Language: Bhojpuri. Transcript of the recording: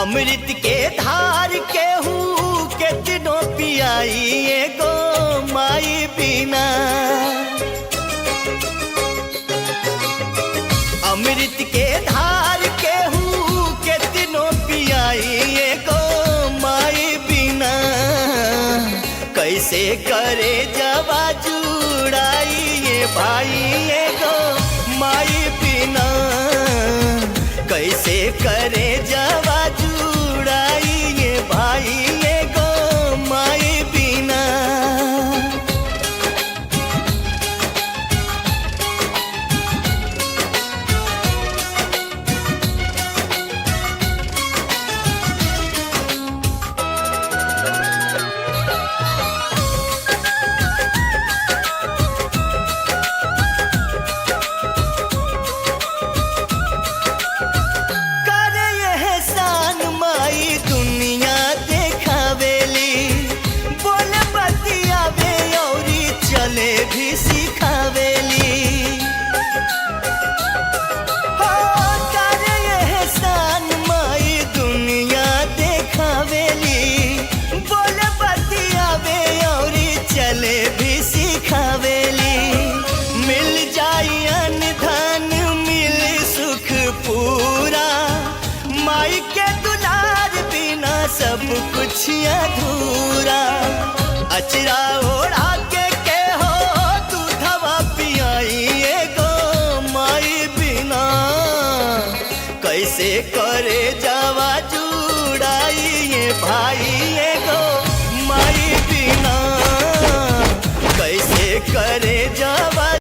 अमृत के धार केहू केतनो पियाई एगो माई बिना। अमृत के धार केहू केतनो पियाई एगो माई बिना। कैसे करे जवा जुड़ाई ये भाई एगो माई बिना। कैसे करे जवा जुड़ाई ये भाई एगो माई बिना। भी सिखावेली हो करे एहसान माई दुनिया देखावेली। बोले बतियावे और चले भी सिखावेली। मिल जाई अन्न धन मिल सुख पूरा। माई के दुलार बिना सब कुछ अधूरा। अचरा ओढ़ा के कैसे करे जवा जुड़ाई ये भाई एगो माई बिना। कैसे करे जा